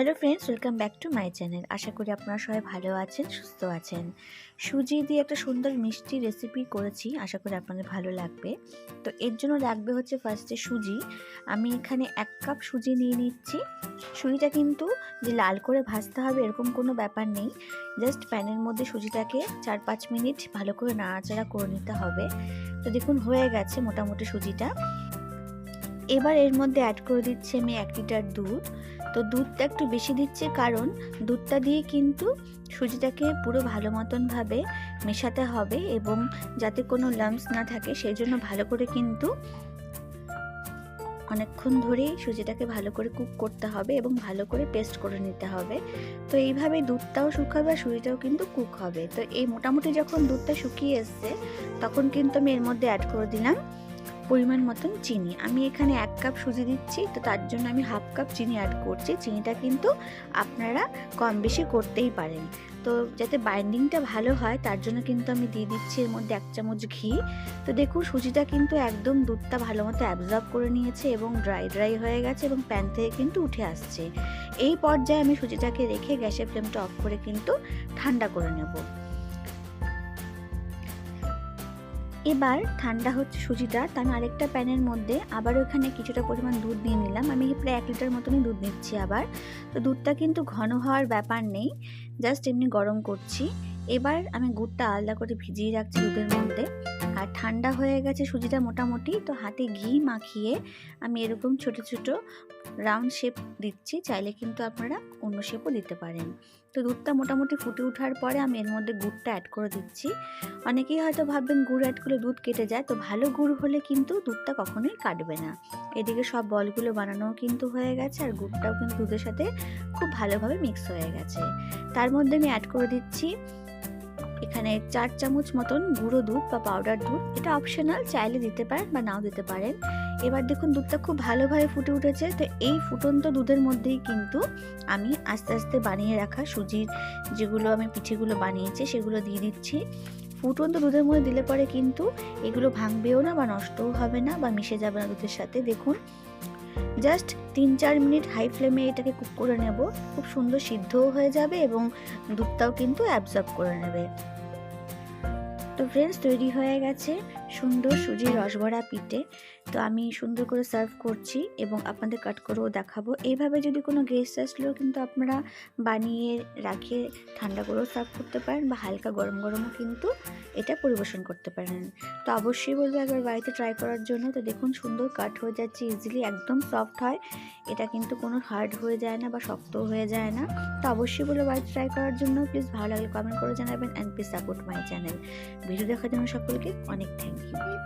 Hello friends, welcome back to my channel. আশা করি আপনারা সবাই ভালো আছেন, সুস্থ আছেন। সুজি দিয়ে একটা সুন্দর মিষ্টি রেসিপি করেছি, আশা করি আপনাদের ভালো লাগবে। তো এর জন্য লাগবে হচ্ছে ফার্স্টে সুজি। আমি এখানে 1 কাপ সুজি নিয়ে নিচ্ছি। সুজিটা কিন্তু যে লাল করে ভাজতে হবে এরকম কোনো ব্যাপার নেই, জাস্ট প্যানের মধ্যে সুজিটাকে 4-5 মিনিট ভালো করে নাড়াচাড়া করে নিতে হবে। তো দেখুন হয়ে গেছে মোটামুটি সুজিটা। এবার এর মধ্যে অ্যাড করে দিচ্ছি আমি 1 লিটার দুধ। তো দুধটা একটু বেশি দিচ্ছি কারণ দুধটা দিয়ে কিন্তু সুজিটাকে পুরো ভালো মতনভাবে মেশাতে হবে এবং যাতে কোনো লাম্পস না থাকে সেই জন্য ভালো করে কিন্তু অনেকক্ষণ ধরেই সুজিটাকে ভালো করে কুক করতে হবে এবং ভালো করে পেস্ট করে নিতে হবে। তো এইভাবে দুধটাও শুকাবে আর সুজিটাও কিন্তু কুক হবে। তো এই মোটামুটি যখন দুধটা শুকিয়ে এসছে তখন কিন্তু আমি এর মধ্যে অ্যাড করে দিলাম পরিমাণ মতন চিনি। আমি এখানে 1 কাপ সুজি দিচ্ছি, তো তার জন্য আমি হাফ কাপ চিনি অ্যাড করছি। চিনিটা কিন্তু আপনারা কম বেশি করতেই পারেন। তো যাতে বাইন্ডিংটা ভালো হয় তার জন্য কিন্তু আমি দিয়ে দিচ্ছি এর মধ্যে 1 চামচ ঘি। তো দেখুন সুজিটা কিন্তু একদম দুধটা ভালো মতো অ্যাবজর্ব করে নিয়েছে এবং ড্রাই হয়ে গেছে এবং প্যান থেকে কিন্তু উঠে আসছে। এই পর্যায়ে আমি সুজিটাকে রেখে গ্যাসের ফ্লেমটা অফ করে কিন্তু ঠান্ডা করে নেব। এবার ঠান্ডা হচ্ছে সুজিটা, তা আমি আরেকটা প্যানের মধ্যে আবারও এখানে কিছুটা পরিমাণ দুধ নিয়ে নিলাম। আমি প্রায় 1 লিটার মতনই দুধ নিচ্ছি আবার। তো দুধটা কিন্তু ঘন হওয়ার ব্যাপার নেই, জাস্ট এমনি গরম করছি। এবার আমি গুড়টা আলাদা করে ভিজিয়ে রাখছি দুধের মধ্যে। আর ঠান্ডা হয়ে গেছে সুজিটা মোটামুটি, তো হাতে ঘি মাখিয়ে আমি এরকম ছোট ছোট রাউন্ড শেপ দিচ্ছি। চাইলে কিন্তু আপনারা অন্য শেপও দিতে পারেন। তো দুধটা মোটামুটি ফুটে ওঠার পরে আমি এর মধ্যে গুড়টা অ্যাড করে দিচ্ছি। অনেকেই হয়তো ভাববেন গুড় অ্যাড করলে দুধ কেটে যায়, তো ভালো গুড় হলে কিন্তু দুধটা কখনোই কাটবে না। এদিকে সব বলগুলো বানানোও কিন্তু হয়ে গেছে আর গুড়টাও কিন্তু দুধের সাথে খুব ভালোভাবে মিক্স হয়ে গেছে। তার মধ্যে আমি অ্যাড করে দিচ্ছি এখানে 4 চামচ মতন গুঁড়ো দুধ বা পাউডার দুধ। এটা অপশনাল, চাইলে দিতে পারেন বা নাও দিতে পারেন। এবার দেখুন দুধটা খুব ভালোভাবে ফুটে উঠেছে। তো এই ফুটন্ত দুধের মধ্যেই কিন্তু আমি আস্তে আস্তে বানিয়ে রাখা সুজির যেগুলো আমি পিঠেগুলো বানিয়েছি সেগুলো দিয়ে দিচ্ছি। ফুটন্ত দুধের মধ্যে দিলে পরে কিন্তু এগুলো ভাঙবেও না বা নষ্টও হবে না বা মিশে যাবে না দুধের সাথে। দেখুন জাস্ট 3-4 মিনিট হাই ফ্লেমে এটাকে কুক করে নেব। খুব সুন্দর সিদ্ধও হয়ে যাবে এবং দুধটাও কিন্তু অ্যাবজর্ব করে নেবে। তো ফ্রেন্ডস, তৈরি হয়ে গেছে সুন্দর সুজির রসভরা পিঠে। তো আমি সুন্দর করে সার্ভ করছি এবং আপনাদের কাট করেও দেখাবো। এইভাবে যদি কোনো গেস্ট আসলেও কিন্তু আপনারা বানিয়ে রাখে ঠান্ডা করেও সার্ভ করতে পারেন বা হালকা গরম গরমও কিন্তু এটা পরিবেশন করতে পারেন। তো অবশ্যই বলবো একবার বাড়িতে ট্রাই করার জন্য। তো দেখুন সুন্দর কাট হয়ে যাচ্ছে ইজিলি, একদম সফট হয় এটা, কিন্তু কোনো হার্ড হয়ে যায় না বা শক্তও হয়ে যায় না। তো অবশ্যই বলবো বাড়িতে ট্রাই করার জন্য। প্লিজ ভালো লাগলে কমেন্ট করে জানাবেন and please support my channel. Video দেখার জন্য সকলকে অনেক থ্যাংক ইউ।